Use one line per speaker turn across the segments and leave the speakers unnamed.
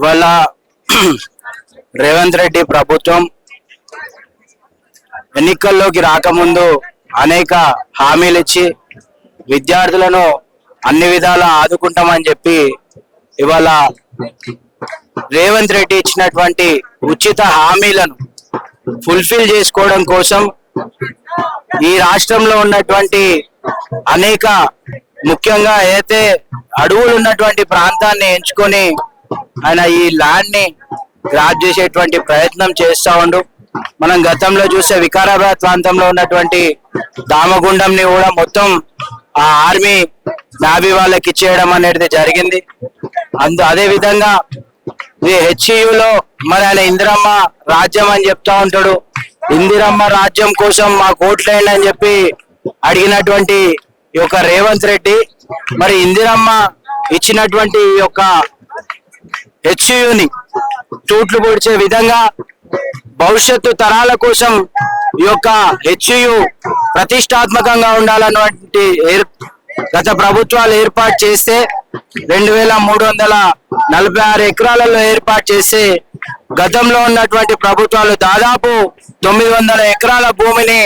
ఇవాళ రేవంత్ రెడ్డి ప్రభుత్వం ఎన్నికల్లోకి రాకముందు అనేక హామీలు ఇచ్చి విద్యార్థులను అన్ని విధాలా ఆదుకుంటామని చెప్పి ఇవాళ రేవంత్ రెడ్డి ఇచ్చినటువంటి ఉచిత హామీలను ఫుల్ఫిల్ చేసుకోవడం కోసం ఈ రాష్ట్రంలో ఉన్నటువంటి అనేక ముఖ్యంగా ఏదైతే అడవులు ఉన్నటువంటి ప్రాంతాన్ని ఎంచుకొని ఆయన ఈ ల్యాండ్ ని గ్రాప్ చేసేటువంటి ప్రయత్నం చేస్తా ఉండు. మనం గతంలో చూస్తే వికారాబాద్ ప్రాంతంలో ఉన్నటువంటి దామగుండంని కూడా మొత్తం ఆ ఆర్మీ నావీ వాళ్ళకి ఇచ్చేయడం అనేది జరిగింది. అదే విధంగా హెచ్ఈయులో మరి ఆయన ఇందిరమ్మ రాజ్యం అని చెప్తా ఉంటాడు. ఇందిరమ్మ రాజ్యం కోసం మా కోట్లేండి అని చెప్పి అడిగినటువంటి ఈ యొక్క రేవంత్ రెడ్డి మరి ఇందిరమ్మ ఇచ్చినటువంటి ఈ యొక్క హెచ్ఈయుని తూట్లు పొడిచే విధంగా భవిష్యత్తు తరాల కోసం ఈ యొక్క హెచ్ఈయు ప్రతిష్టాత్మకంగా ఉండాలన్నటువంటి గత ప్రభుత్వాలు ఏర్పాటు చేస్తే 2346 ఎకరాలలో ఏర్పాటు చేసి గతంలో ఉన్నటువంటి ప్రభుత్వాలు దాదాపు 900 ఎకరాల భూమిని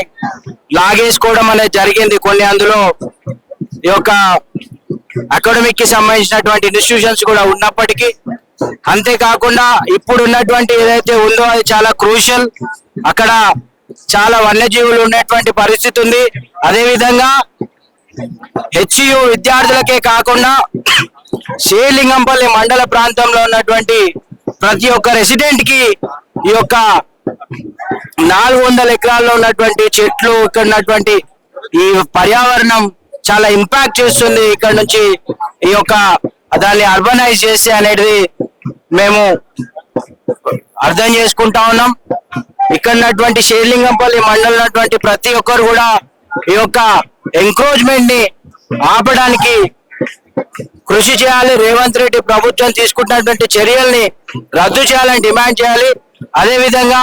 లాగేసుకోవడం అనేది జరిగింది. కొన్ని అందులో ఈ యొక్క అకాడమిక్ కి సంబంధించినటువంటి ఇన్స్టిట్యూషన్స్ కూడా ఉన్నప్పటికీ, అంతేకాకుండా ఇప్పుడు ఉన్నటువంటి ఏదైతే ఉందో అది చాలా క్రూషియల్. అక్కడ చాలా వన్యజీవులు ఉన్నటువంటి పరిస్థితి ఉంది. అదేవిధంగా హెచ్ఈయు విద్యార్థులకే కాకుండా శ్రీలింగంపల్లి మండల ప్రాంతంలో ఉన్నటువంటి ప్రతి ఒక్క రెసిడెంట్ కి ఈ యొక్క 400 ఎకరాల్లో ఉన్నటువంటి చెట్లు, ఇక్కడ ఉన్నటువంటి ఈ పర్యావరణం చాలా ఇంపాక్ట్ చేస్తుంది. ఇక్కడ నుంచి ఈ యొక్క దాన్ని అర్బనైజ్ చేసి అనేది మేము అర్థం చేసుకుంటా ఉన్నాం. ఇక్కడ ఉన్నటువంటి శ్రీలింగంపల్లి మండలం ఉన్నటువంటి ప్రతి ఒక్కరు కూడా ఈ యొక్క ఎంక్రోచ్మెంట్ ని ఆపడానికి కృషి చేయాలి. రేవంత్ రెడ్డి ప్రభుత్వం తీసుకుంటున్నటువంటి చర్యల్ని రద్దు చేయాలని డిమాండ్ చేయాలి. అదేవిధంగా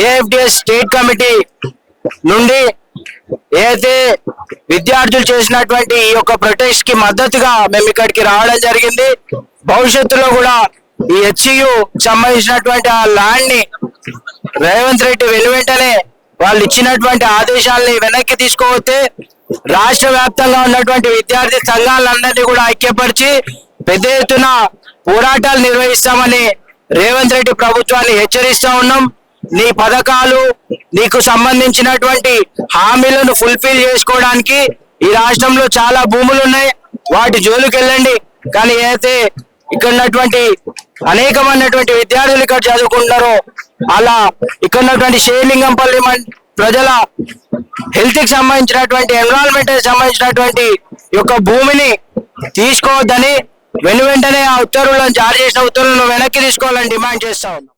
ఏఎఫ్డిఎస్ స్టేట్ కమిటీ నుండి ఏదైతే విద్యార్థులు చేసినటువంటి ఈ యొక్క ప్రొటెస్ట్ కి మద్దతుగా మేము ఇక్కడికి రావడం జరిగింది. భవిష్యత్తులో కూడా ఈ హెచ్ఈయు సంబంధించినటువంటి ఆ ల్యాండ్ ని రేవంత్ రెడ్డి వెనువెంటనే వాళ్ళు ఇచ్చినటువంటి ఆదేశాలని వెనక్కి తీసుకోవతే రాష్ట్ర వ్యాప్తంగా ఉన్నటువంటి విద్యార్థి సంఘాలందరినీ కూడా ఐక్యపరిచి పెద్ద ఎత్తున పోరాటాలు నిర్వహిస్తామని రేవంత్ రెడ్డి ప్రభుత్వాన్ని హెచ్చరిస్తా ఉన్నాం. నీ పథకాలు, నీకు సంబంధించినటువంటి హామీలను ఫుల్ఫిల్ చేసుకోవడానికి ఈ రాష్ట్రంలో చాలా భూములు ఉన్నాయి, వాటి జోలికి వెళ్ళండి. కానీ ఏదైతే ఇక్కడ ఉన్నటువంటి అనేకమైనటువంటి విద్యార్థులు ఇక్కడ చదువుకుంటున్నారో అలా ఇక్కడ ఉన్నటువంటి శ్రీలింగంపల్లి ప్రజల హెల్త్ కి సంబంధించినటువంటి, ఎన్విరాన్మెంట్ కి సంబంధించినటువంటి యొక్క భూమిని తీసుకోవద్దని వెంటనే ఆ ఉత్తర్వులను జారీ చేసిన ఉత్తర్వులను వెనక్కి తీసుకోవాలని డిమాండ్ చేస్తా ఉన్నాం.